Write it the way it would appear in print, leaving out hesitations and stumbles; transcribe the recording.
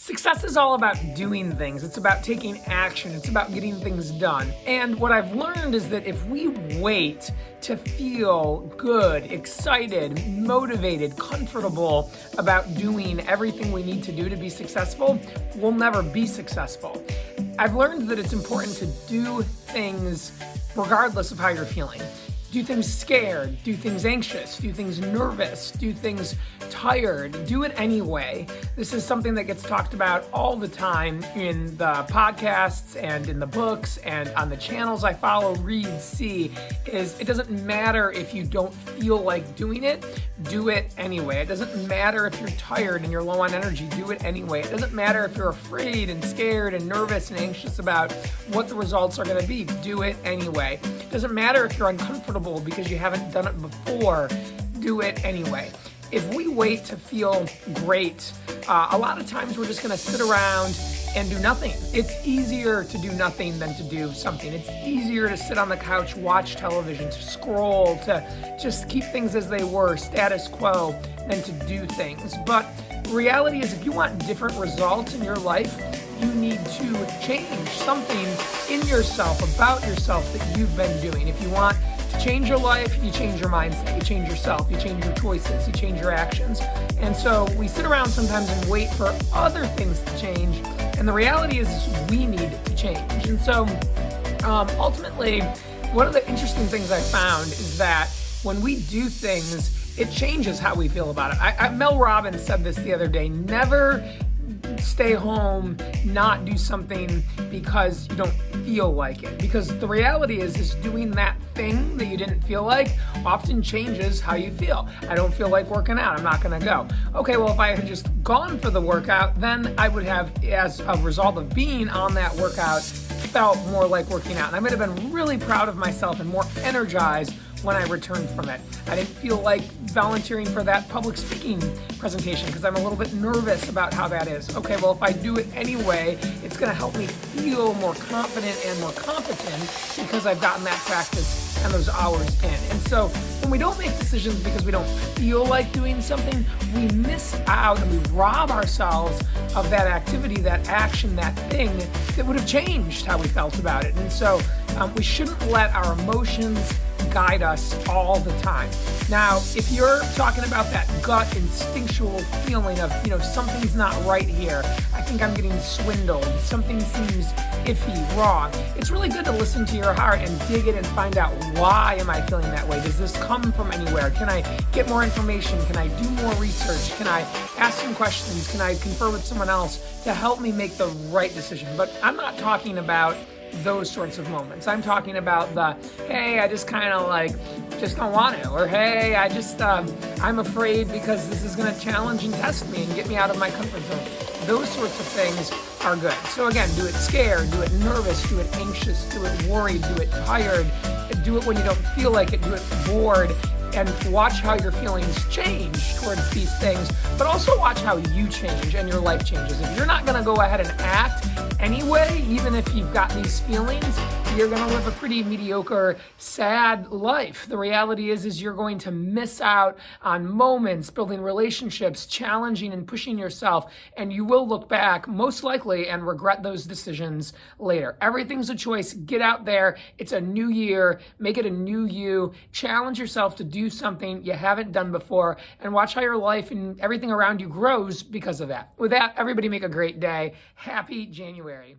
Success is all about doing things. It's about taking action. It's about getting things done. And what I've learned is that if we wait to feel good, excited, motivated, comfortable about doing everything we need to do to be successful, we'll never be successful. I've learned that it's important to do things regardless of how you're feeling. Do things scared, do things anxious, do things nervous, do things tired, do it anyway. This is something that gets talked about all the time in the podcasts and in the books and on the channels I follow, read, see, is it doesn't matter if you don't feel like doing it, do it anyway. It doesn't matter if you're tired and you're low on energy, do it anyway. It doesn't matter if you're afraid and scared and nervous and anxious about what the results are gonna be, do it anyway. It doesn't matter if you're uncomfortable because you haven't done it before, do it anyway. If we wait to feel great, a lot of times we're just gonna sit around and do nothing. It's easier to do nothing than to do something. It's easier to sit on the couch, watch television, to scroll, to just keep things as they were, status quo, than to do things. But reality is if you want different results in your life, you need to change something in yourself, about yourself that you've been doing. If you want to change your life, you change your mindset, you change yourself, you change your choices, you change your actions. And so we sit around sometimes and wait for other things to change. And the reality is we need to change. And so ultimately, one of the interesting things I found is that when we do things, it changes how we feel about it. Mel Robbins said this the other day, never stay home, not do something because you don't feel like it. Because the reality is doing that thing that you didn't feel like often changes how you feel. I don't feel like working out, I'm not gonna go. Okay, well, if I had just gone for the workout, then I would have, as a result of being on that workout, felt more like working out. And I might have been really proud of myself and more energized when I returned from it. I didn't feel like volunteering for that public speaking presentation because I'm a little bit nervous about how that is. Okay, well, if I do it anyway, it's gonna help me feel more confident and more competent because I've gotten that practice and those hours in. And so when we don't make decisions because we don't feel like doing something, we miss out and we rob ourselves of that activity, that action, that thing that would have changed how we felt about it. And so we shouldn't let our emotions guide us all the time. Now, if you're talking about that gut instinctual feeling of, something's not right here, I think I'm getting swindled, something seems iffy, wrong, it's really good to listen to your heart and dig it and find out, why am I feeling that way? Does this come from anywhere? Can I get more information? Can I do more research? Can I ask some questions? Can I confer with someone else to help me make the right decision? But I'm not talking about those sorts of moments. I'm talking about the, hey, I just kind of just don't want to, or hey, I'm afraid because this is going to challenge and test me and get me out of my comfort zone. Those sorts of things are good. So again, do it scared, do it nervous, do it anxious, do it worried, do it tired, do it when you don't feel like it, do it bored, and watch how your feelings change towards these things, but also watch how you change and your life changes. If you're not gonna go ahead and act anyway, even if you've got these feelings, you're gonna live a pretty mediocre, sad life. The reality is you're going to miss out on moments, building relationships, challenging and pushing yourself, and you will look back most likely and regret those decisions later. Everything's a choice. Get out there. It's a new year. Make it a new you. Challenge yourself to do something you haven't done before and watch how your life and everything around you grows because of that. With that, everybody make a great day. Happy January.